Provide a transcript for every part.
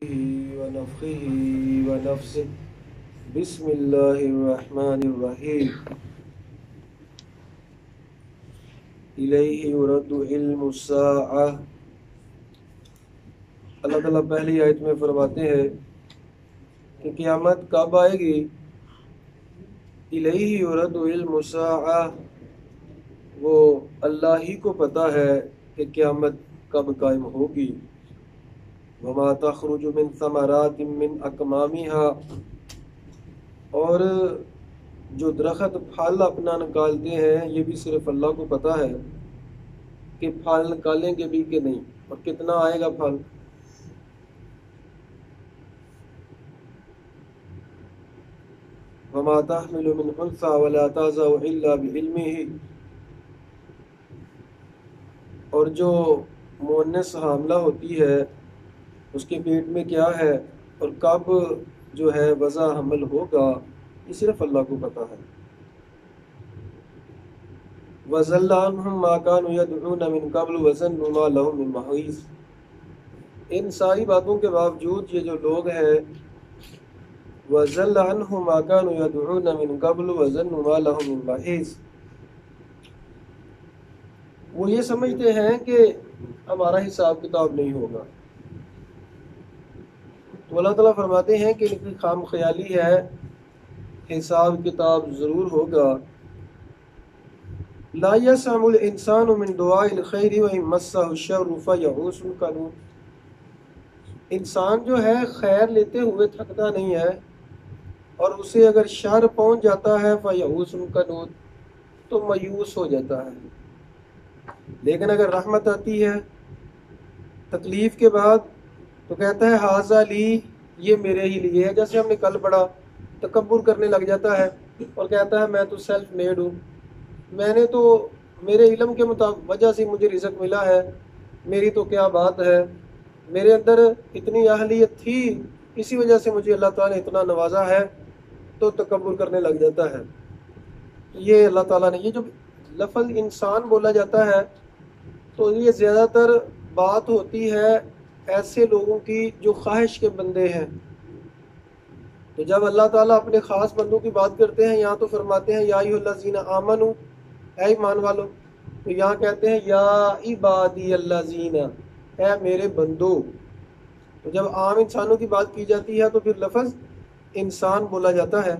ونفخه ونفسه بسم اللہ الرحمن الرحیم الیہ یرد علم الساعہ۔ اللہ تعالیٰ پہلی آیت میں فرماتے ہیں کہ قیامت کب آئے گی؟ الیہ یرد علم الساعہ، وہ اللہ ہی کو پتہ ہے کہ قیامت کب قائم ہوگی۔ وما تخرج من ثمرات من اکمامها، اور جو درخت پھل اپنا نکالتے ہیں یہ بھی صرف اللہ کو پتہ ہے کہ پھل نکالیں گے بھی کہ نہیں اور کتنا آئے گا پھل۔ وما تحمل من انثى ولا تضع الا بعلمه، اور جو مؤنث حاملہ ہوتی ہے اس کے پیٹ میں کیا ہے اور کب جو ہے وضع حمل ہوگا، یہ صرف اللہ کو پتہ ہے۔ وَضَلَّ عَنْهُمْ مَا كَانُوا يَدْعُونَ مِن قَبْلُ وَظَنُّوا مَا لَهُم مِّن مَّحِيصٍ، ان ساری باتوں کے باوجود یہ جو لوگ ہیں، وَضَلَّ عَنْهُمْ مَا كَانُوا يَدْعُونَ مِن قَبْلُ وَظَنُّوا مَا لَهُم مِّن مَّحِيصٍ، وہ یہ سمجھتے ہیں کہ ہمارا حساب کتاب نہیں ہوگا، تو اللہ تعالیٰ فرماتے ہیں کہ ان کی خام خیالی ہے، حساب کتاب ضرور ہوگا۔ لا يسأم الانسان من دعاء الخیر وان مسه الشر فیئوس کنود، انسان جو ہے خیر لیتے ہوئے تھکتا نہیں ہے، اور اسے اگر شر پہنچ جاتا ہے فیئوس کنود، تو مایوس ہو جاتا ہے۔ لیکن اگر رحمت آتی ہے تکلیف کے بعد تو کہتا ہے ھذا لی، یہ میرے ہی لیے ہے۔ جیسے ہم نے کل پڑھا، تکبر کرنے لگ جاتا ہے اور کہتا ہے میں تو سیلف میڈ ہوں، میں نے تو میرے علم کے مطابق وجہ سے مجھے رزق ملا ہے، میری تو کیا بات ہے، میرے اندر اتنی اہلیت تھی اسی وجہ سے مجھے اللہ تعالیٰ نے اتنا نوازا ہے، تو تکبر کرنے لگ جاتا ہے۔ یہ اللہ تعالیٰ نے یہ جو لفظ انسان بولا جاتا ہے تو یہ زیادہ تر بات ہوتی ہے ایسے لوگوں کی جو خواہش کے بندے ہیں۔ تو جب اللہ تعالیٰ اپنے خاص بندوں کی بات کرتے ہیں یہاں تو فرماتے ہیں یا ایھا الذین آمنوا، اے ایمان والو، تو یہاں کہتے ہیں یا عبادی الذین، اے میرے بندو۔ تو جب عام انسانوں کی بات کی جاتی ہے تو پھر لفظ انسان بولا جاتا ہے۔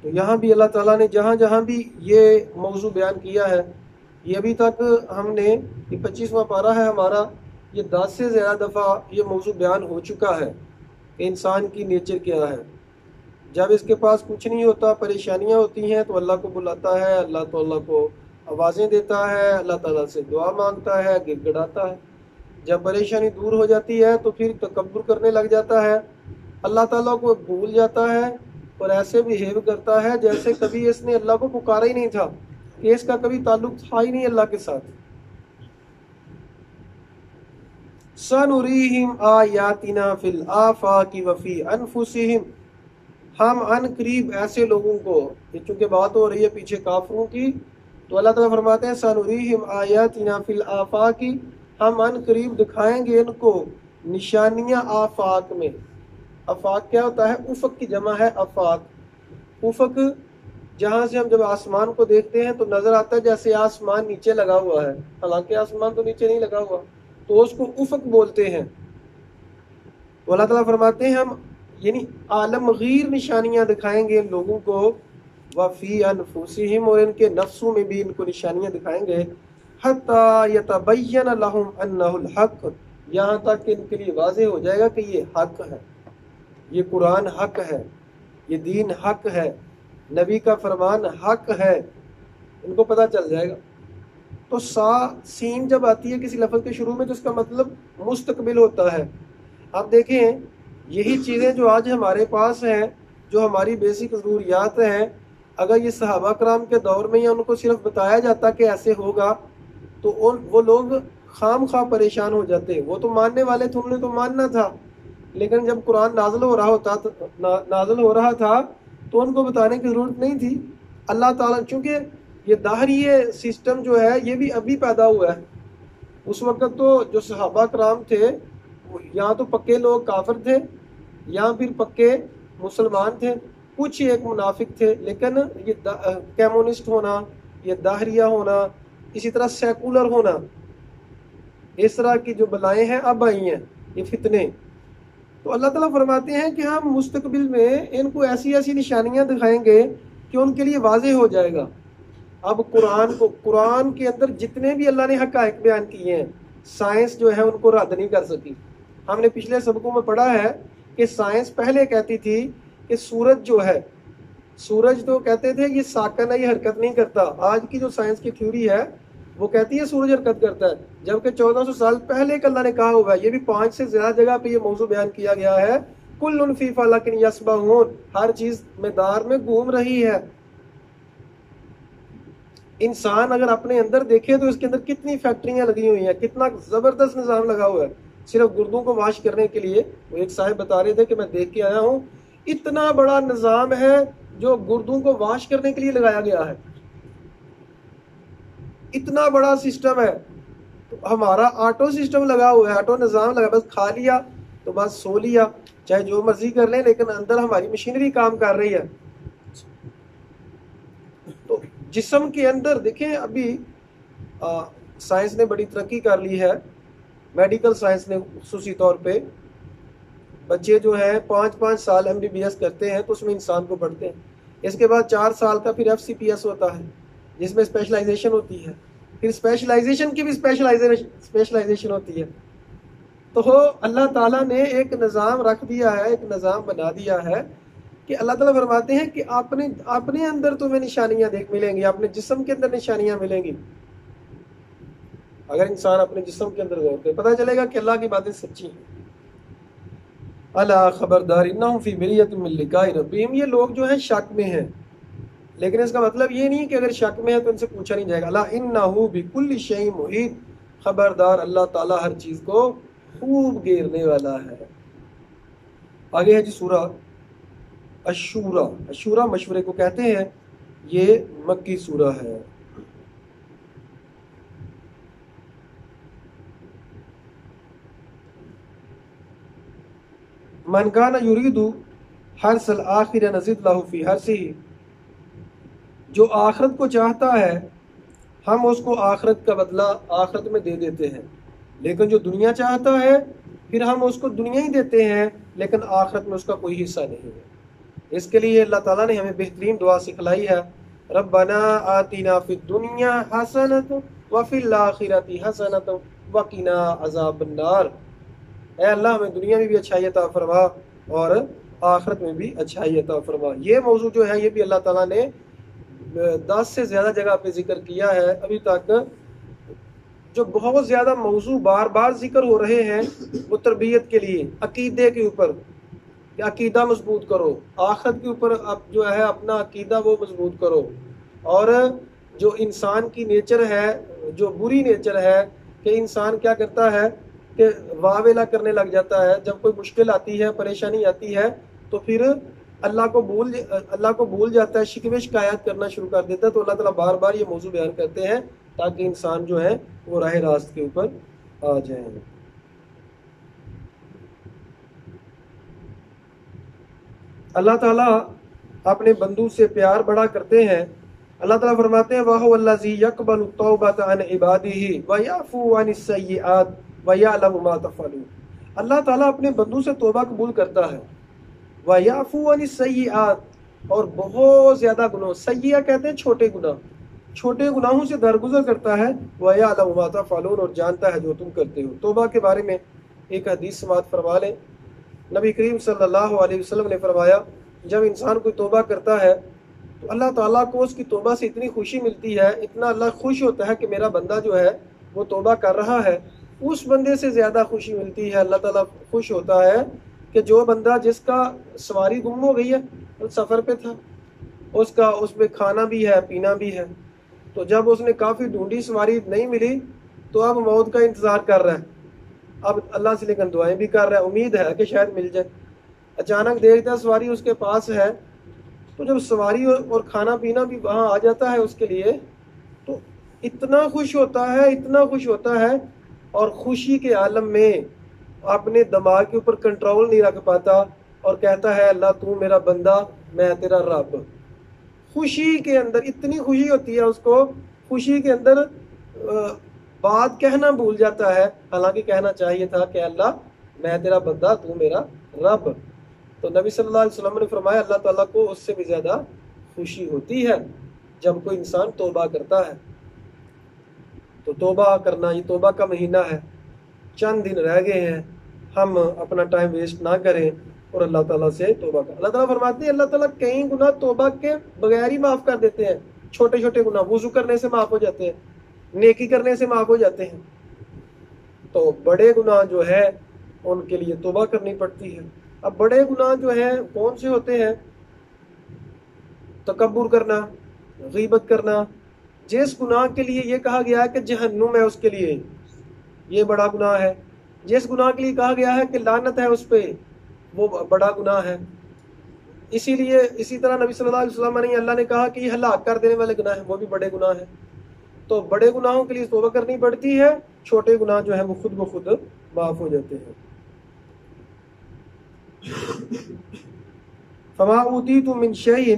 تو یہاں بھی اللہ تعالیٰ نے جہاں جہاں بھی یہ موضوع بیان کیا ہے، یہ ابھی تک ہم نے 25واں پارہ ہے ہمارا، یہ 10 سے زیادہ دفعہ یہ موضوع بیان ہو چکا ہے کہ انسان کی نیچر کیا ہے۔ جب اس کے پاس کچھ نہیں ہوتا، پریشانیاں ہوتی ہیں، تو اللہ کو بلاتا ہے، اللہ کو آوازیں دیتا ہے، اللہ تعالیٰ سے دعا مانگتا ہے، گڑ گڑاتا ہے۔ جب پریشانی دور ہو جاتی ہے تو پھر تکبر کرنے لگ جاتا ہے، اللہ تعالیٰ کو بھول جاتا ہے اور ایسے بیہیو کرتا ہے جیسے کبھی اس نے اللہ کو پکارا ہی نہیں تھا، کہ اس کا کبھی تعلق تھا ہی نہیں اللہ کے ساتھ۔ سَنُرِيهِمْ آیاتنا فی الآفاق وفی انفسہم، ہم ان قریب ایسے لوگوں کو، یہ چونکہ بات ہو رہی ہے پیچھے کافروں کی، تو اللہ تعالیٰ فرماتے ہیں سَنُرِيهِمْ آیاتنا فی الآفاق، ہم ان قریب دکھائیں گے ان کو نشانیاں آفاق میں۔ آفاق کیا ہوتا ہے؟ افق کی جمع ہے آفاق۔ افق جہاں سے ہم جب آسمان کو دیکھتے ہیں تو نظر آتا ہے جیسے آسمان نیچے لگا ہوا ہے، حالانکہ آسمان تو نیچے نہیں لگا ہوا، تو اس کو افق بولتے ہیں۔ تو اللہ تعالیٰ فرماتے ہیں ہم یعنی عالمگیر نشانیاں دکھائیں گے ان لوگوں کو، وفی انفسہم، اور ان کے نفسوں میں بھی ان کو نشانیاں دکھائیں گے، حتی یتبین لہم انہ الحق، یہاں تک کہ ان کے لیے واضح ہو جائے گا کہ یہ حق ہے، یہ قرآن حق ہے، یہ دین حق ہے، نبی کا فرمان حق ہے، ان کو پتہ چل جائے گا۔ تو سین جب آتی ہے کسی لفظ کے شروع میں تو اس کا مطلب مستقبل ہوتا ہے۔ اب دیکھیں یہی چیزیں جو آج ہمارے پاس ہیں، جو ہماری بیسک ضروریات ہیں، اگر یہ صحابہ کرام کے دور میں یا ان کو صرف بتایا جاتا کہ ایسے ہوگا تو وہ لوگ خام خواہ پریشان ہو جاتے۔ وہ تو ماننے والے تھے، انہوں نے تو ماننا تھا، لیکن جب قرآن نازل ہو رہا تھا تو ان کو بتانے کی ضرورت نہیں تھی۔ اللہ تعالیٰ چونکہ یہ داہری سسٹم جو ہے یہ بھی ابھی پیدا ہوا ہے، اس وقت تو جو صحابہ کرام تھے یا تو پکے لوگ کافر تھے یا پھر پکے مسلمان تھے، کچھ ایک منافق تھے، لیکن یہ کمیونسٹ ہونا، یہ داہریہ ہونا، اسی طرح سیکولر ہونا، اس طرح کی جو بلائیں ہیں اب آئی ہیں، یہ فتنے. تو اللہ تعالیٰ فرماتے ہیں کہ ہم مستقبل میں ان کو ایسی ایسی نشانیاں دکھائیں گے کہ ان کے لیے واضح ہو جائے گا. اب قرآن کے اندر جتنے بھی اللہ نے حقائق بیان کیے ہیں، سائنس جو ہے ان کو رد نہیں کر سکی. ہم نے پچھلے سبقوں میں پڑھا ہے کہ سائنس پہلے کہتی تھی کہ سورج جو ہے، سورج تو کہتے تھے یہ ساکن ہے، یہ حرکت نہیں کرتا. آج کی جو سائنس کی تھیوری ہے وہ کہتی ہے سورج حرکت کرتا ہے، جبکہ 1400 سال پہلے کہ اللہ نے کہا ہوا ہے. یہ بھی 5 سے زیادہ جگہ پہ یہ موضوع بیان کیا گیا ہے. کل فی فلک یسبحون، ہر چیز مدار میں گھوم رہی ہے. انسان اگر اپنے اندر دیکھے تو اس کے اندر کتنی فیکٹریاں لگی ہوئی ہیں، کتنا زبردست نظام لگا ہوا ہے صرف گردوں کو واش کرنے کے لیے. وہ ایک صاحب بتا رہے تھے کہ میں دیکھ کے آیا ہوں، اتنا بڑا نظام ہے جو گردوں کو واش کرنے کے لیے لگایا گیا ہے. اتنا بڑا سسٹم ہے. تو ہمارا آٹو سسٹم لگا ہوا ہے، آٹو نظام لگا، بس کھا لیا تو بس سو لیا، چاہے جو مرضی کر لیں، لیکن اندر ہماری مشینری کام کر رہی ہے. تو جسم کے اندر دیکھیں ابھی سائنس نے بڑی ترقی کر لی ہے، میڈیکل سائنس نے خصوصی طور پہ. بچے جو ہیں 5 سال MBBS کرتے ہیں تو اس میں انسان کو پڑھتے ہیں. اس کے بعد 4 سال کا پھر FCPS ہوتا ہے جس میں اسپیشلائزیشن ہوتی ہے، پھر اسپیشلائزیشن کی بھی اسپیشلائزیشن ہوتی ہے. تو اللہ تعالیٰ نے ایک نظام رکھ دیا ہے، ایک نظام بنا دیا ہے کہ اللہ تعالیٰ فرماتے ہیں کہ اپنے اندر تمہیں نشانیاں ملیں گی، اپنے جسم کے اندر نشانیاں ملیں گی. اگر انسان اپنے جسم کے اندر غور کرے پتہ چلے گا کہ اللہ کی باتیں سچی ہیں. الا خبردار انہم فی مریۃ من لقاء ربہم، یہ لوگ جو ہیں شک میں ہیں، لیکن اس کا مطلب یہ نہیں کہ اگر شک میں ہے تو ان سے پوچھا نہیں جائے گا. الا انہ بکل شیء محیط، خبردار اللہ تعالیٰ ہر چیز کو خوب گھیرنے والا ہے. آگے ہے جی سورہ الشورى. الشورى مشورے کو کہتے ہیں، یہ مکی سورہ ہے. من کان یرید حرث الآخرہ نزد لہ فی حرثہ، جو آخرت کو چاہتا ہے ہم اس کو آخرت کا بدلہ آخرت میں دے دیتے ہیں، لیکن جو دنیا چاہتا ہے پھر ہم اس کو دنیا ہی دیتے ہیں، لیکن آخرت میں اس کا کوئی حصہ نہیں ہے. اس کے لیے اللہ تعالیٰ نے ہمیں بہترین دعا سکھلائی ہے، ربنا آتنا فی الدنیا حسنۃ وفی الآخرۃ حسنۃ وقنا عذاب النار. اے اللہ ہمیں دنیا میں بھی اچھائی عطا فرما اور آخرت میں بھی اچھائی عطا فرما. یہ موضوع جو ہے یہ بھی اللہ تعالیٰ نے 10 سے زیادہ جگہ پہ ذکر کیا ہے ابھی تک. جو بہت زیادہ موضوع بار بار ذکر ہو رہے ہیں وہ تربیت کے لیے، عقیدے کے اوپر کہ عقیدہ مضبوط کرو، آخرت کے اوپر اب جو ہے اپنا عقیدہ وہ مضبوط کرو. اور جو انسان کی نیچر ہے، جو بری نیچر ہے کہ انسان کیا کرتا ہے کہ واویلا کرنے لگ جاتا ہے، جب کوئی مشکل آتی ہے، پریشانی آتی ہے تو پھر اللہ کو بھول جاتا ہے، شکوے شکایات کرنا شروع کر دیتا ہے. تو اللہ تعالیٰ بار بار یہ موضوع بیان کرتے ہیں تاکہ انسان جو ہے وہ راہ راست کے اوپر آ جائیں. اللہ تعالیٰ اپنے بندوں سے پیار بڑا کرتے ہیں. اللہ تعالیٰ فرماتے ہیں وَهُوَ الَّذِي يَقْبَلُ التَّوْبَةَ عَنْ عِبَادِهِ وَيَعْفُو عَنِ السَّيِّئَاتِ وَيَعْلَمُ مَا تَفْعَلُونَ. اللہ تعالیٰ اپنے بندوں سے توبہ قبول کرتا ہے. وَيَعْفُو عَنِ السَّيِّئَاتِ، اور بہت زیادہ گناہ، سیئہ کہتے ہیں چھوٹے گناہ، چھوٹے گناہوں سے درگزر کرتا ہے. وَيَعْلَمُ مَا تَفْعَلُونَ، اور جانتا ہے جو تم کرتے ہو. توبہ کے بارے میں ایک حدیث سماعت فرما لیں. نبی کریم صلی اللہ علیہ وسلم نے فرمایا جب انسان کوئی توبہ کرتا ہے تو اللہ تعالیٰ کو اس کی توبہ سے اتنی خوشی ملتی ہے، اتنا اللہ خوش ہوتا ہے کہ میرا بندہ جو ہے وہ توبہ کر رہا ہے. اس بندے سے زیادہ خوشی ملتی ہے، اللہ تعالیٰ خوش ہوتا ہے کہ جو بندہ جس کا سواری گم ہو گئی ہے، سفر پہ تھا، اس میں کھانا بھی ہے پینا بھی ہے، تو جب اس نے کافی ڈھونڈی سواری نہیں ملی تو اب موت کا انتظار کر رہا ہے، اب اللہ سے لیکن دعائیں بھی کر رہا ہے، امید ہے کہ شاید مل جائے. اچانک دیکھتا ہے سواری اس کے پاس ہے، تو جب سواری اور کھانا پینا بھی وہاں آ جاتا ہے اس کے لیے تو اتنا خوش ہوتا ہے، اتنا خوش ہوتا ہے. اور خوشی کے عالم میں اپنے دماغ کے اوپر کنٹرول نہیں رکھ پاتا اور کہتا ہے اللہ تو میرا بندہ میں تیرا رب. خوشی کے اندر اتنی خوشی ہوتی ہے اس کو، خوشی کے اندر بات کہنا بھول جاتا ہے، حالانکہ کہنا چاہیے تھا کہ اللہ میں تیرا بندہ تو میرا رب. تو نبی صلی اللہ علیہ وسلم نے فرمایا اللہ تعالیٰ کو اس سے بھی زیادہ خوشی ہوتی ہے جب کوئی انسان توبہ کرتا ہے. تو توبہ کرنا، یہ توبہ کا مہینہ ہے، چند دن رہ گئے ہیں، ہم اپنا ٹائم ویسٹ نہ کریں اور اللہ تعالیٰ سے توبہ کریں. اللہ تعالیٰ فرماتے ہیں اللہ تعالیٰ کئی گناہ توبہ کے بغیر ہی معاف کر دیتے ہیں. چھوٹے چھوٹے گناہ وضو کرنے سے معاف ہو جاتے ہیں، نیکی کرنے سے معاف ہو جاتے ہیں. تو بڑے گناہ جو ہے ان کے لیے توبہ کرنی پڑتی ہے. اب بڑے گناہ جو ہیں کون سے ہوتے ہیں؟ تکبر کرنا، غیبت کرنا. جس گناہ کے لیے یہ کہا گیا ہے کہ جہنم ہے اس کے لیے، یہ بڑا گناہ ہے. جس گناہ کے لیے کہا گیا ہے کہ لعنت ہے اس پہ، وہ بڑا گناہ ہے. اسی طرح نبی صلی اللہ علیہ وسلم نے اللہ نے کہا کہ یہ ہلاک کر دینے والے گناہ ہیں، وہ بھی بڑے گناہ ہیں. تو بڑے گناہوں کے لیے توبہ کرنی پڑتی ہے، چھوٹے گناہ جو ہیں وہ خود بخود معاف ہو جاتے ہیں. فما اوتیتم من شیء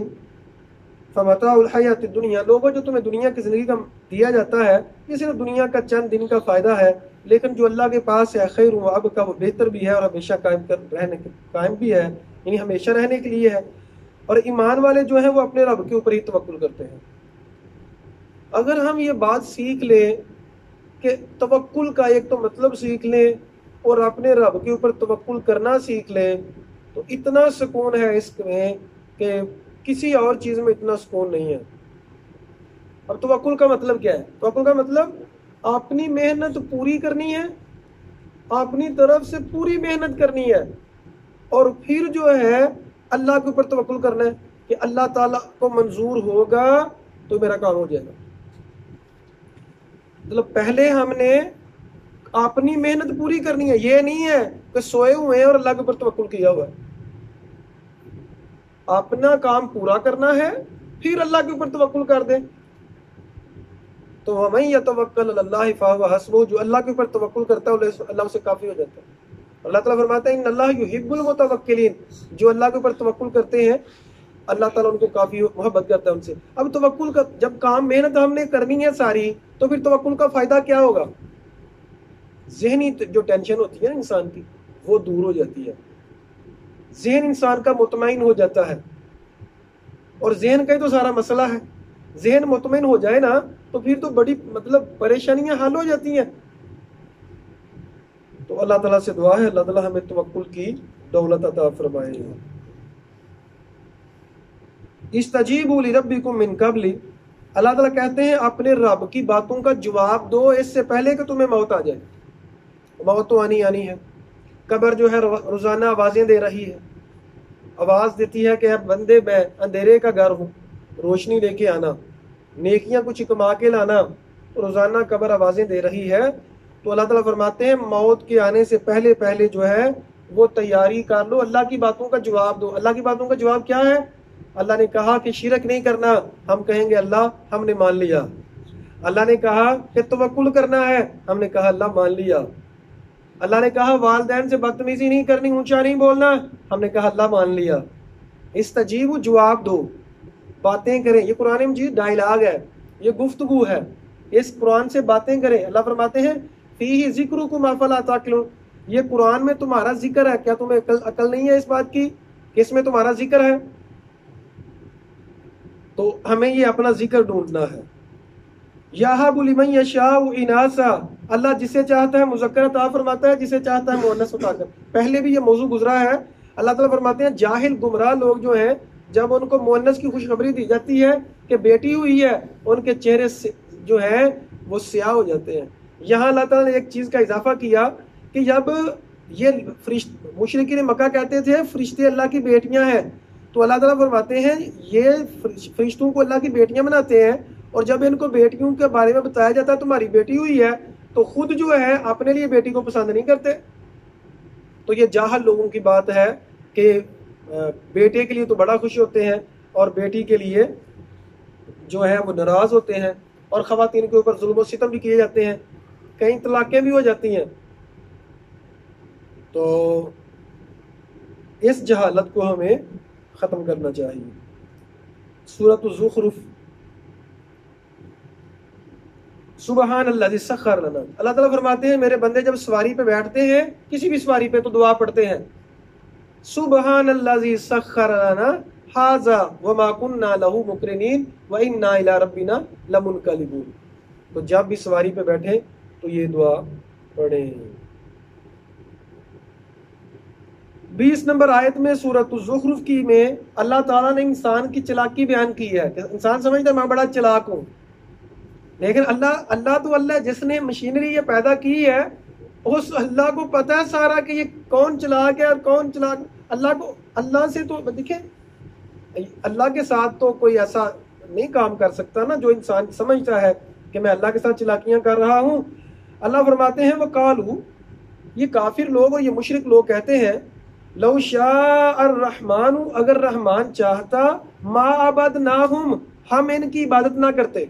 فمتاع الحیات الدنیا، لوگوں جو تمہیں دنیا کی زندگی کا دیا جاتا ہے یہ صرف دنیا کا چند دن کا فائدہ ہے، لیکن جو اللہ کے پاس ہے خیر و ابقا، وہ بہتر بھی ہے اور ہمیشہ قائم بھی ہے، یعنی ہمیشہ رہنے کے لیے ہے. اور ایمان والے جو ہیں وہ اپنے رب کے اوپر ہی توکل کرتے ہیں. اگر ہم یہ بات سیکھ لیں کہ توکل کا ایک تو مطلب سیکھ لیں اور اپنے رب کے اوپر توکل کرنا سیکھ لیں، تو اتنا سکون ہے اس میں کہ کسی اور چیز میں اتنا سکون نہیں ہے. اب توکل کا مطلب کیا ہے؟ توکل کا مطلب اپنی محنت پوری کرنی ہے، اپنی طرف سے پوری محنت کرنی ہے، اور پھر جو ہے اللہ کے اوپر توکل کرنا ہے کہ اللہ تعالیٰ کو منظور ہوگا تو میرا کام ہو جائے گا. مطلب پہلے ہم نے اپنی محنت پوری کرنی ہے، یہ نہیں ہے کہ سوئے ہوئے ہیں اور اللہ کے اوپر توکل کیا ہوا ہے. اپنا کام پورا کرنا ہے پھر اللہ کے اوپر توکل کر دیں. تو وَمَن يَتَوَكَّلْ عَلَى اللَّهِ فَهُوَ حَسْبُهُ، جو اللہ کے اوپر توکل کرتا ہے اللہ اسے کافی ہو جاتا ہے. اللہ تعالیٰ فرماتا ہے ان اللہ یحب المتوکلین، جو اللہ کے اوپر توکل کرتے ہیں اللہ تعالیٰ ان کو کافی محبت کرتا ہے ان سے. اب توکل کا جب کام محنت ہم نے کرنی ہے ساری، تو پھر توکل کا فائدہ کیا ہوگا؟ ذہنی جو ٹینشن ہوتی ہے نا انسان کی وہ دور ہو جاتی ہے، ذہن انسان کا مطمئن ہو جاتا ہے. اور ذہن کا ہی تو سارا مسئلہ ہے. ذہن مطمئن ہو جائے نا تو پھر تو بڑی پریشانیاں حل ہو جاتی ہیں. تو اللہ تعالیٰ سے دعا ہے اللہ تعالیٰ ہمیں توکل کی دولت عطا فرمائے. استجیبوا لربکم من قبل، اللہ تعالیٰ کہتے ہیں اپنے رب کی باتوں کا جواب دو اس سے پہلے کہ تمہیں موت آ جائے. موت تو آنی ہے. قبر جو ہے روزانہ آوازیں دے رہی ہے، آواز دیتی ہے کہ اب بندے میں اندھیرے کا گھر ہوں، روشنی لے کے آنا، نیکیاں کچھ کما کے لانا. روزانہ قبر آوازیں دے رہی ہے. تو اللہ تعالیٰ فرماتے ہیں موت کے آنے سے پہلے جو ہے وہ تیاری کر لو، اللہ کی باتوں کا جواب دو. اللہ کی باتوں کا جواب کیا ہے؟ اللہ نے کہا کہ شرک نہیں کرنا، ہم کہیں گے اللہ ہم نے مان لیا. اللہ نے کہا کہ توکل کرنا ہے، ہم نے کہا اللہ مان لیا. اللہ نے کہا والدین سے بدتمیزی نہیں کرنی، اونچا نہیں بولنا، ہم نے کہا اللہ مان لیا. استجیبوا، جواب دو، باتیں کریں. یہ قرآن مجید ڈائلاگ ہے، یہ گفتگو ہے، اس قرآن سے باتیں کریں. اللہ فرماتے ہیں فیہ ذکرکم افلا تعقلون، یہ قرآن میں تمہارا ذکر ہے، کیا تمہیں عقل نہیں ہے اس بات کی کہ اس میں تمہارا ذکر ہے؟ تو ہمیں یہ اپنا ذکر ڈھونڈنا ہے. یہب لمن یشاء اناسا، اللہ جسے چاہتا ہے مذکر عطا فرماتا ہے، جسے چاہتا ہے مؤنث عطا کر. پہلے بھی یہ موضوع گزرا ہے. اللہ تعالیٰ فرماتے ہیں جاہل گمراہ لوگ جو ہیں جب ان کو مؤنث کی خوشخبری دی جاتی ہے کہ بیٹی ہوئی ہے، ان کے چہرے جو ہیں وہ سیاہ ہو جاتے ہیں. یہاں اللہ تعالیٰ نے ایک چیز کا اضافہ کیا کہ جب یہ مشرکین مکہ کہتے تھے فرشتے اللہ کی بیٹیاں ہیں، تو اللہ تعالیٰ فرماتے ہیں یہ فرشتوں کو اللہ کی بیٹیاں بناتے ہیں، اور جب ان کو بیٹیوں کے بارے میں بتایا جاتا ہے تمہاری بیٹی ہوئی ہے تو خود جو ہے اپنے لیے بیٹی کو پسند نہیں کرتے. تو یہ جاہل لوگوں کی بات ہے کہ بیٹے کے لیے تو بڑا خوش ہوتے ہیں اور بیٹی کے لیے جو ہے وہ ناراض ہوتے ہیں، اور خواتین کے اوپر ظلم و ستم بھی کیے جاتے ہیں، کئی طلاقیں بھی ہو جاتی ہیں. تو اس جہالت کو ہمیں ختم کرنا چاہیے۔ سورۃ الزخرف، سبحان اللہ سخر لنا، اللہ تعالیٰ فرماتے ہیں میرے بندے جب سواری پہ بیٹھتے ہیں، کسی بھی سواری پہ، تو دعا پڑھتے ہیں سبحان اللہ سخر لنا ھذا وما كنا له مقرنین وانا الی ربنا لمنقلبون۔ تو جب بھی سواری پہ بیٹھیں تو یہ دعا پڑھیں۔ 20 نمبر آیت میں سورۃ الزخرف کی میں اللہ تعالیٰ نے انسان کی چلاکی بیان کی ہے کہ انسان سمجھتا ہے میں بڑا چلاک ہوں، لیکن اللہ تو اللہ جس نے مشینری یہ پیدا کی ہے، اس اللہ کو پتہ ہے سارا کہ یہ کون چلاک ہے اور کون چلاک۔ اللہ سے تو دیکھیں، اللہ کے ساتھ تو کوئی ایسا نہیں کام کر سکتا نا جو انسان سمجھتا ہے کہ میں اللہ کے ساتھ چلاکیاں کر رہا ہوں۔ اللہ فرماتے ہیں وقالو، یہ کافر لوگ اور یہ مشرک لوگ کہتے ہیں لو شاء الرحمن، اگر رحمان چاہتا، ما عبدناہم، ہم ان کی عبادت نہ کرتے،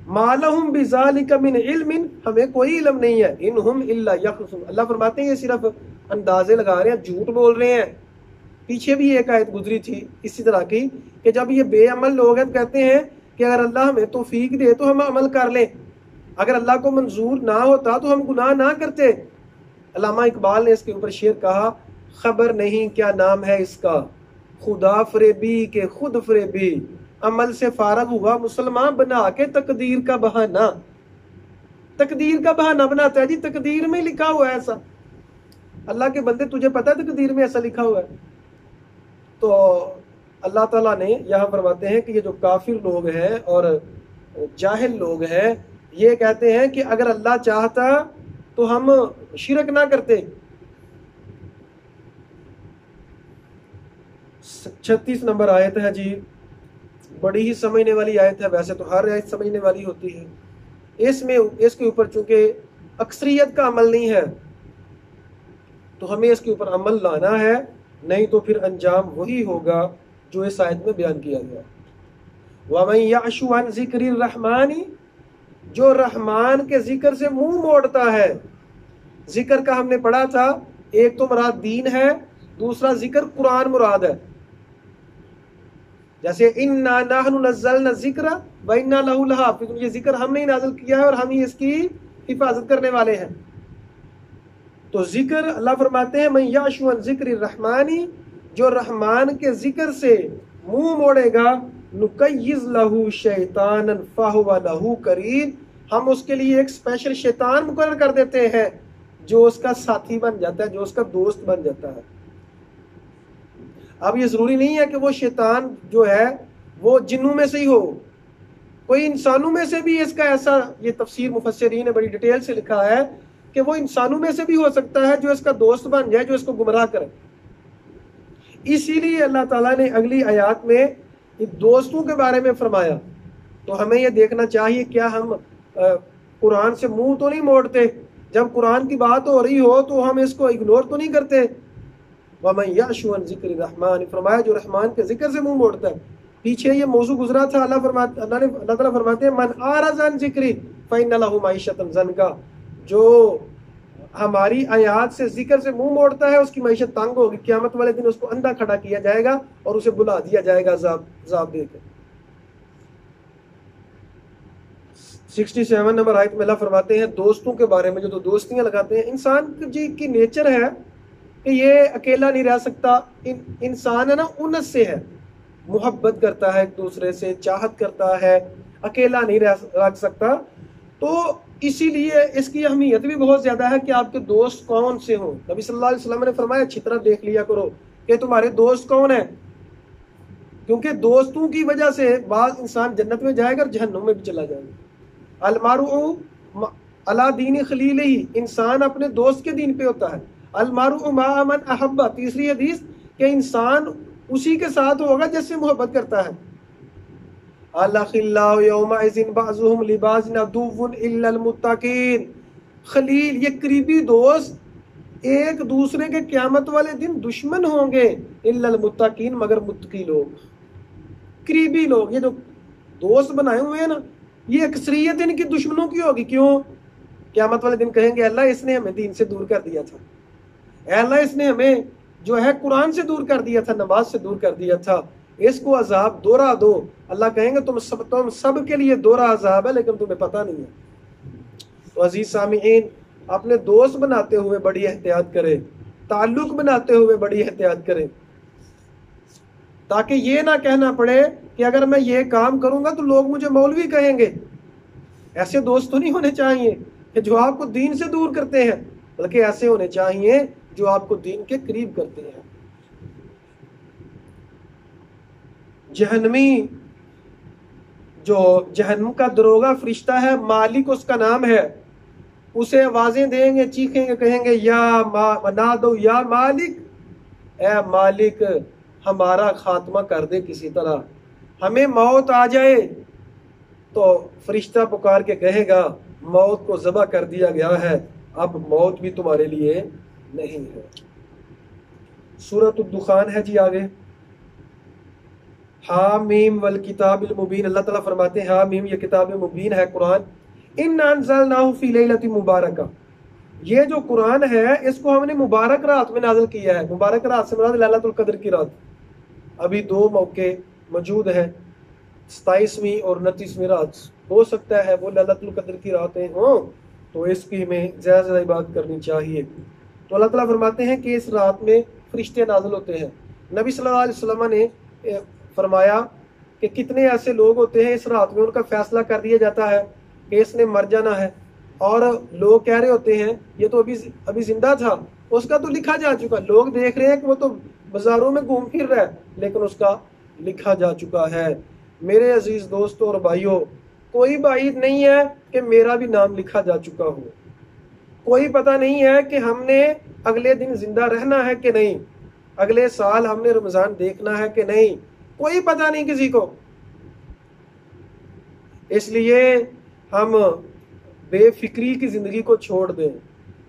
ما لہم بذالک من علم، ہمیں کوئی علم نہیں ہے، انہم الا یخرصون۔ اللہ فرماتے ہیں یہ صرف اندازے لگا رہے ہیں، جھوٹ بول رہے ہیں۔ پیچھے بھی ایک آیت گزری تھی اسی طرح کی کہ جب یہ بے عمل لوگ ہیں کہتے ہیں کہ اگر اللہ ہمیں توفیق دے تو ہم عمل کر لیں، اگر اللہ کو منظور نہ ہوتا تو ہم گناہ نہ کرتے۔ علامہ اقبال نے اس کے اوپر شعر کہا خبر نہیں کیا نام ہے اس کا، خدا فریبی کے خود فریبی، عمل سے فارغ ہوا مسلمان بنا کے تقدیر کا بہانہ۔ تقدیر کا بہانہ بناتا ہے، جی تقدیر میں لکھا ہوا ہے ایسا۔ اللہ کے بندے تجھے پتہ ہے تقدیر میں ایسا لکھا ہوا ہے؟ تو اللہ تعالیٰ نے یہاں فرماتے ہیں کہ یہ جو کافر لوگ ہیں اور جاہل لوگ ہیں یہ کہتے ہیں کہ اگر اللہ چاہتا تو ہم شرک نہ کرتے۔ 36 نمبر آیت ہے جی، بڑی ہی سمجھنے والی آیت ہے، ویسے تو ہر آیت سمجھنے والی ہوتی ہے، اس کے اوپر چونکہ اکثریت کا عمل نہیں ہے تو ہمیں اس کے اوپر عمل لانا ہے، نہیں تو پھر انجام وہی ہوگا جو اس آیت میں بیان کیا گیا۔ وَمَن يَعْشُ عَن ذِكْرِ الرَّحْمَنِ، جو رحمان کے ذکر سے منہ موڑتا ہے۔ ذکر کا ہم نے پڑھا تھا، ایک تو مراد دین ہے، دوسرا ذکر قرآن مراد ہے۔ جیسے اِنَّا نَحْنُ نَزَّلْنَا الذِّكْرَ وَإِنَّا لَهُ لَحَافِظُونَ، یہ ذکر ہم نے نازل کیا ہے اور ہم ہی اس کی حفاظت کرنے والے ہیں۔ تو ذکر اللہ فرماتے ہیں من یعش عن ذکر الرحمن، جو رحمان کے ذکر سے منہ موڑے گا، نقیض لہ شیطانا فہو لہ قرین، ہم اس کے لیے ایک اسپیشل شیطان مقرر کر دیتے ہیں جو اس کا ساتھی بن جاتا ہے، جو اس کا دوست بن جاتا ہے۔ اب یہ ضروری نہیں ہے کہ وہ شیطان جو ہے وہ جنوں میں سے ہی ہو، کوئی انسانوں میں سے بھی اس کا ایسا، یہ تفسیر مفسرین نے بڑی ڈیٹیل سے لکھا ہے کہ وہ انسانوں میں سے بھی ہو سکتا ہے جو اس کا دوست بن جائے، جو اس کو گمراہ کرے۔ اسی لیے اللہ تعالیٰ نے اگلی آیات میں دوستوں کے بارے میں فرمایا۔ تو ہمیں یہ دیکھنا چاہیے کیا ہم قرآن سے منہ تو نہیں موڑتے، جب قرآن کی بات ہو رہی ہو تو ہم اس کو اگنور تو نہیں کرتے۔ وَمَن يَعْشُ عَن ذِكْرِ الرَّحْمَنِ، فرمایا جو رحمان کے ذکر سے منہ موڑتا ہے۔ پیچھے یہ موضوع گزرا تھا، اللہ تعالیٰ فرماتے ہیں من اعرض عن ذکری فإن له معیشۃ ضنکا، جو ہماری آیات سے ذکر سے منہ موڑتا ہے اس کی معیشت تنگ ہوگی، قیامت والے دن اس کو اندھا کھڑا کیا جائے گا اور اسے بلا دیا جائے گا عذاب دے کے۔ 67 نمبر آیت میں اللہ فرماتے ہیں دوستوں کے بارے میں، جو دوستیاں لگاتے ہیں۔ انسان جی کی نیچر ہے کہ یہ اکیلا نہیں رہ سکتا، انسان ہے نا انس سے ہے، محبت کرتا ہے ایک دوسرے سے، چاہت کرتا ہے، اکیلا نہیں رہ سکتا۔ تو اسی لیے اس کی اہمیت بھی بہت زیادہ ہے کہ آپ کے دوست کون سے ہوں۔ نبی صلی اللہ علیہ وسلم نے فرمایا اچھی طرح دیکھ لیا کرو کہ تمہارے دوست کون ہیں، کیونکہ دوستوں کی وجہ سے بعض انسان جنت میں جائے گا اور جہنم میں بھی چلا جائے گا۔ المرء علی دین خلیلہ، انسان اپنے دوست کے دین پہ ہوتا ہے۔ المرء مع من احب، تیسری حدیث کہ انسان اسی کے ساتھ ہوگا جس سے محبت کرتا ہے۔ الاخلاء یومئذ بعضهم لبعض عدو الا المتقین، خلیل یہ قریبی دوست ایک دوسرے کے قیامت والے دن دشمن ہوں گے، الا المتقین مگر متقی لوگ، قریبی لوگ۔ یہ جو دوست بنائے ہوئے ہیں نا، یہ اکثریت ان کی دشمنوں کی ہوگی۔ کیوں؟ قیامت والے دن کہیں گے اللہ اس نے ہمیں دین سے دور کر دیا تھا، اے اللہ اس نے ہمیں جو ہے قرآن سے دور کر دیا تھا، نماز سے دور کر دیا تھا، اس کو عذاب دوہرا دو۔ اللہ کہیں گے تم سب کے لیے دوہرا عذاب ہے لیکن تمہیں پتہ نہیں ہے۔ تو عزیز سامعین، اپنے دوست بناتے ہوئے بڑی احتیاط کریں، تعلق بناتے ہوئے بڑی احتیاط کریں، تاکہ یہ نہ کہنا پڑے کہ اگر میں یہ کام کروں گا تو لوگ مجھے مولوی کہیں گے۔ ایسے دوست تو نہیں ہونے چاہیے کہ جو آپ کو دین سے دور کرتے ہیں، بلکہ ایسے ہونے چاہیے جو آپ کو دین کے قریب کرتے ہیں۔ جہنمی جو جہنم کا دروغہ فرشتہ ہے، مالک اس کا نام ہے، اسے آوازیں دیں گے، چیخیں گے، کہیں گے یا نادو یا مالک، اے مالک ہمارا خاتمہ کر دے، کسی طرح ہمیں موت آ جائے۔ تو فرشتہ پکار کے کہے گا موت کو ذبح کر دیا گیا ہے، اب موت بھی تمہارے لیے نہیں ہے۔ سورۃ الدخان ہے جی آگے، حامیم والکتاب المبین، اللہ تعالیٰ فرماتے ہیں حامیم یہ کتاب مبین ہے قرآن، اِنَّا أَنزَلْنَاهُ فِي لَيْلَةٍ مُبَارَكَةٍ، یہ جو قرآن ہے اس کو ہم نے مبارک رات میں نازل کیا ہے۔ مبارک رات سے مراد لیلۃ القدر کی رات۔ ابھی دو موقع موجود ہیں، 27ویں اور 29ویں رات، ہو سکتا ہے وہ لیلۃ القدر کی راتیں ہوں تو اس کی ہمیں زیادہ زیادہ بات کرنی چاہیے۔ تو اللہ تعالیٰ فرماتے ہیں کہ اس رات میں فرشتے نازل ہوتے ہیں۔ نبی صلی اللہ علیہ وسلم نے فرمایا کہ کتنے ایسے لوگ ہوتے ہیں اس رات میں ان کا فیصلہ کر دیا جاتا ہے کہ اس نے مر جانا ہے، اور لوگ کہہ رہے ہوتے ہیں یہ تو ابھی زندہ تھا، اس کا تو لکھا جا چکا، لوگ دیکھ رہے ہیں کہ وہ تو بازاروں میں گھوم پھر رہا ہے لیکن اس کا لکھا جا چکا ہے۔ میرے عزیز دوستوں اور بھائیوں، کوئی بعید نہیں ہے کہ میرا بھی نام لکھا جا چکا ہو، کوئی پتہ نہیں ہے کہ ہم نے اگلے دن زندہ رہنا ہے کہ نہیں، اگلے سال ہم نے رمضان دیکھنا ہے کہ نہیں، کوئی پتہ نہیں کسی کو۔ اس لیے ہم بے فکری کی زندگی کو چھوڑ دیں،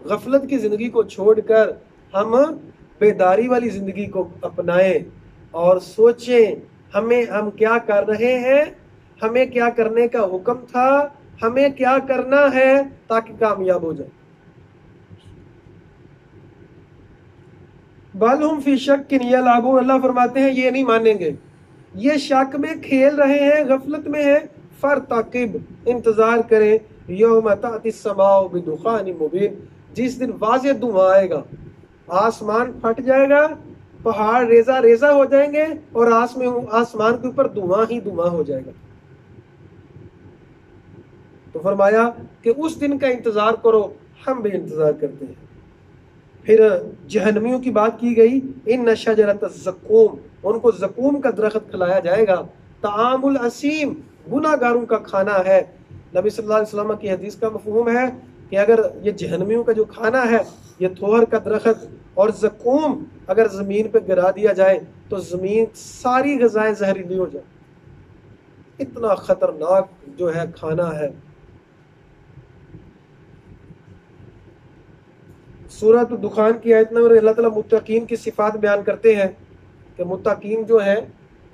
غفلت کی زندگی کو چھوڑ کر ہم بیداری والی زندگی کو اپنائیں اور سوچیں ہم کیا کر رہے ہیں، ہمیں کیا کرنے کا حکم تھا، ہمیں کیا کرنا ہے تاکہ کامیاب ہو جائے۔ بل ہم فی شک یلعبون، اللہ فرماتے ہیں یہ نہیں مانیں گے، یہ شک میں کھیل رہے ہیں، غفلت میں ہیں۔ فرتقب، انتظار کریں، یوم تأتی السماء بدخان مبین، جس دن واضح دھواں آئے گا، آسمان پھٹ جائے گا، پہاڑ ریزہ ریزہ ہو جائیں گے اور آسمان کے اوپر دھواں ہی دھواں ہو جائے گا۔ تو فرمایا کہ اس دن کا انتظار کرو، ہم بھی انتظار کرتے ہیں۔ پھر جہنمیوں کی بات کی گئی، ان شجرۃ الزقوم، ان کو زقوم کا درخت کھلایا جائے گا، طعام الاسیم، گناہ گاروں کا کھانا ہے۔ نبی صلی اللہ علیہ وسلم کی حدیث کا مفہوم ہے کہ اگر یہ جہنمیوں کا جو کھانا ہے یہ تھوہر کا درخت اور زقوم اگر زمین پہ گرا دیا جائے تو زمین ساری غذائیں زہریلی ہو جائیں، اتنا خطرناک جو ہے کھانا ہے۔ سورۃ الدخان کی آیت نمبر اللہ تعالیٰ متقین کی صفات بیان کرتے ہیں کہ متقین جو ہیں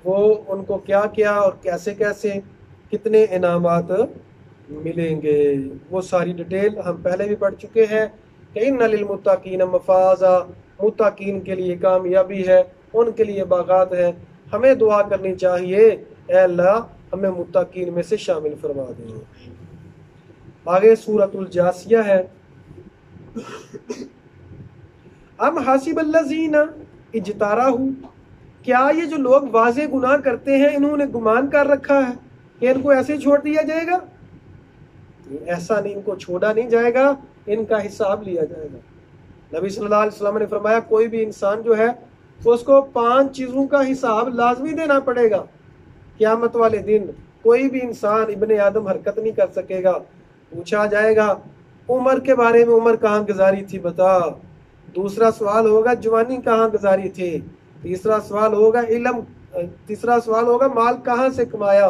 وہ ان کو کیا کیا اور کیسے کیسے کتنے انعامات ملیں گے، وہ ساری ڈیٹیل ہم پہلے بھی پڑھ چکے ہیں کہ ان للمتقین مفازا، متقین کے لیے کامیابی ہے، ان کے لیے باغات ہیں۔ ہمیں دعا کرنی چاہیے اے اللہ ہمیں متقین میں سے شامل فرما دیں۔ آگے سورۃ الجاسیہ ہے، ام حاسب الذین اجترحوا، کیا یہ جو لوگ واضح گناہ کرتے ہیں انہوں نے گمان کر رکھا ہے کہ ان کو ایسے چھوڑ دیا جائے گا؟ ایسا نہیں، ان کو چھوڑا نہیں جائے گا، ان کا حساب لیا جائے گا۔ نبی صلی اللہ علیہ وسلم نے فرمایا کوئی بھی انسان جو ہے اس کو 5 چیزوں کا حساب لازمی دینا پڑے گا قیامت والے دن۔ کوئی بھی انسان ابن آدم حرکت نہیں کر سکے گا، پوچھا جائے گا عمر کے بارے میں، عمر کہاں گزاری تھی بتا، دوسرا سوال ہوگا جوانی کہاں گزاری تھی، تیسرا سوال ہوگا علم، تیسرا سوال ہوگا مال کہاں سے کمایا،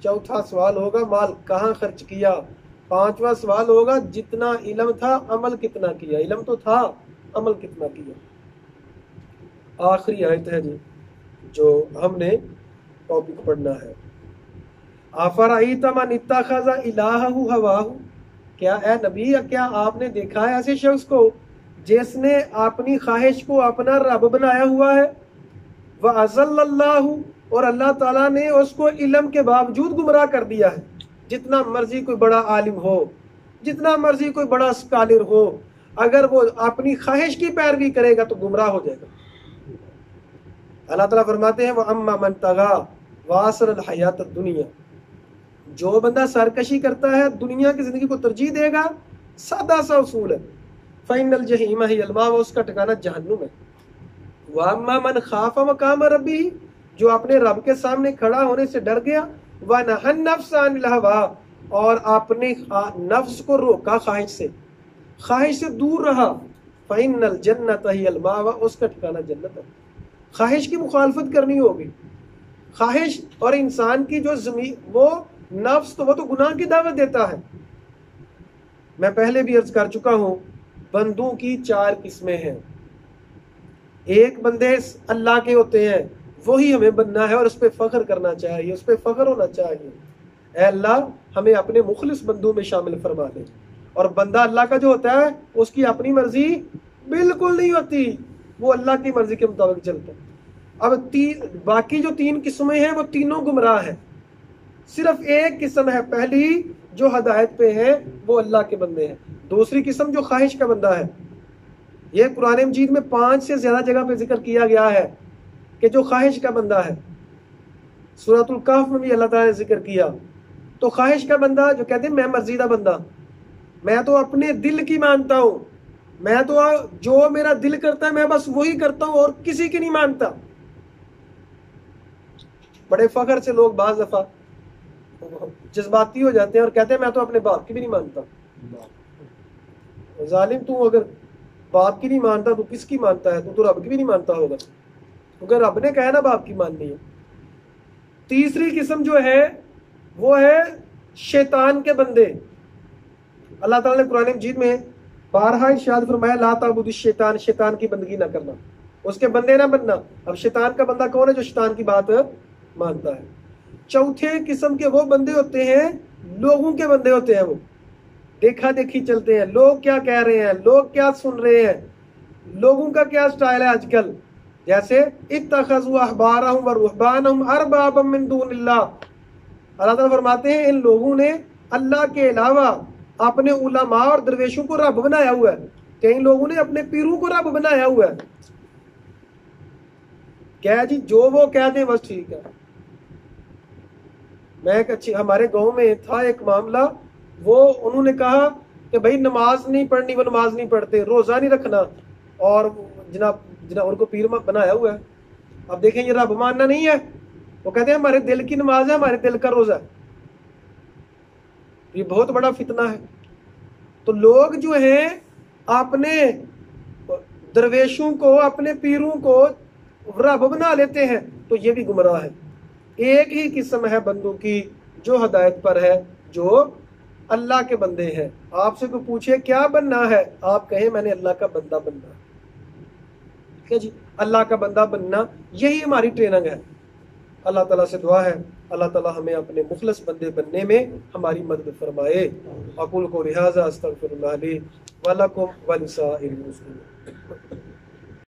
چوتھا سوال ہوگا مال کہاں خرچ کیا، 5واں سوال ہوگا جتنا علم تھا عمل کتنا کیا، علم تو تھا عمل کتنا کیا۔ آخری آیت ہے جی جو ہم نے ٹاپک پڑھنا ہے، افرأیت من اتخذ الہہ ہواہ، کیا اے نبی کیا آپ نے دیکھا ہے ایسے شخص کو جس نے اپنی خواہش کو اپنا رب بنایا ہوا ہے، وَأَضَلَّ اللَّهُ، اور اللہ تعالیٰ نے اس کو علم کے باوجود گمراہ کر دیا ہے۔ جتنا مرضی کوئی بڑا عالم ہو، جتنا مرضی کوئی بڑا اسکالر ہو، اگر وہ اپنی خواہش کی پیروی کرے گا تو گمراہ ہو جائے گا۔ اللہ تعالیٰ فرماتے ہیں وَأَمَّا مَن طَغَىٰ وَآثَرَ الْحَيَاةَ الدُّنْيَا، جو بندہ سرکشی کرتا ہے، دنیا کی زندگی کو ترجیح دے گا، سادہ سا اصول ہے، فَإِنَّ الْجَحِيمَ هِيَ الْمَأْوَىٰ، اس کا ٹھکانہ جہنم ہے۔ وَأَمَّا مَنْ خَافَ مَقَامَ رَبِّهِ، جو اپنے رب کے سامنے کھڑا ہونے سے ڈر گیا، وَنَهَى النَّفْسَ عَنِ الْهَوَىٰ، اور اپنے نفس کو روکا خواہش سے دور رہا، فَإِنَّ الْجَنَّةَ هِيَ الْمَأْوَىٰ، اس کا ٹھکانہ جنت ہے۔ خواہش کی مخالفت کرنی ہوگی۔ خواہش اور انسان کی جو زمین، وہ نفس تو وہ تو گناہ کی دعوت دیتا ہے۔ میں پہلے بھی عرض کر چکا ہوں، بندوں کی 4 قسمیں ہیں۔ ایک بندے اللہ کے ہوتے ہیں، وہی ہمیں بننا ہے اور اس پہ فخر کرنا چاہیے، اس پہ فخر ہونا چاہیے، اے اللہ ہمیں اپنے مخلص بندوں میں شامل فرما دے۔ اور بندہ اللہ کا جو ہوتا ہے، اس کی اپنی مرضی بالکل نہیں ہوتی، وہ اللہ کی مرضی کے مطابق چلتا ہے۔ اب باقی جو 3 قسمیں ہیں وہ تینوں گمراہ ہیں، صرف ایک قسم ہے پہلی جو ہدایت پہ ہے، وہ اللہ کے بندے ہیں۔ دوسری قسم جو خواہش کا بندہ ہے، یہ قرآن مجید میں 5 سے زیادہ جگہ پہ ذکر کیا گیا ہے کہ جو خواہش کا بندہ ہے۔ سورۃ الکہف میں بھی اللہ تعالیٰ نے ذکر کیا۔ تو خواہش کا بندہ جو کہتے ہیں میں مرزیدہ بندہ، میں تو اپنے دل کی مانتا ہوں، میں تو جو میرا دل کرتا ہے میں بس وہی کرتا ہوں اور کسی کی نہیں مانتا۔ بڑے فخر سے لوگ بعض دفعہ جذباتی ہو جاتے ہیں اور کہتے ہیں میں تو اپنے باپ کی بھی نہیں مانتا۔ ظالم، تو اگر باپ کی نہیں مانتا تو کس کی مانتا ہے؟ تو رب کی بھی نہیں مانتا ہوگا، کیونکہ رب نے کہا نا باپ کی ماننی ہے۔ تیسری قسم جو ہے وہ ہے شیطان کے بندے۔ اللہ تعالیٰ نے قرآن مجید میں بارہا ارشاد فرمایا لا تعبدوا الشیطان، شیطان کی بندگی نہ کرنا، اس کے بندے نہ بننا۔ اب شیطان کا بندہ کون ہے؟ جو شیطان کی بات مانتا ہے۔ چوتھے قسم کے وہ بندے ہوتے ہیں، لوگوں کے بندے ہوتے ہیں، وہ دیکھا دیکھی چلتے ہیں، لوگ کیا کہہ رہے ہیں، لوگ کیا سن رہے ہیں، لوگوں کا کیا سٹائل ہے آج کل، جیسے اتخذوا احبارهم ورهبانهم اربابا من دون اللہ۔ اللہ تعالیٰ فرماتے ہیں ان لوگوں نے اللہ کے علاوہ اپنے علماء اور درویشوں کو رب بنایا ہوا ہے، کہ ان لوگوں نے اپنے پیروں کو رب بنایا ہوا ہے۔ کیا جی جو وہ کہہ دیں بس ٹھیک ہے۔ میں ہمارے گاؤں میں تھا ایک معاملہ، وہ انہوں نے کہا کہ بھائی نماز نہیں پڑھنی، وہ نماز نہیں پڑھتے، روزہ نہیں رکھنا، اور جناب ان کو پیر بنایا ہوا ہے۔ اب دیکھیں یہ رب ماننا نہیں ہے، وہ کہتے ہیں ہمارے دل کی نماز ہے، ہمارے دل کا روزہ ہے۔ یہ بہت بڑا فتنہ ہے۔ تو لوگ جو ہیں اپنے درویشوں کو، اپنے پیروں کو رب بنا لیتے ہیں، تو یہ بھی گمراہ ہے۔ ایک ہی قسم ہے بندوں کی جو ہدایت پر ہے، جو اللہ کے بندے ہیں۔ آپ سے کوئی پوچھے کیا بننا ہے، آپ کہیں میں نے اللہ کا بندہ بننا ہے۔ ٹھیک ہے جی، اللہ کا بندہ بننا یہی ہماری ٹریننگ ہے۔ اللہ تعالیٰ سے دعا ہے اللہ تعالیٰ ہمیں اپنے مخلص بندے بننے میں ہماری مدد فرمائے۔ اقول قولی ھذا استغفر اللہ لی ولکم ولسائر المسلمین۔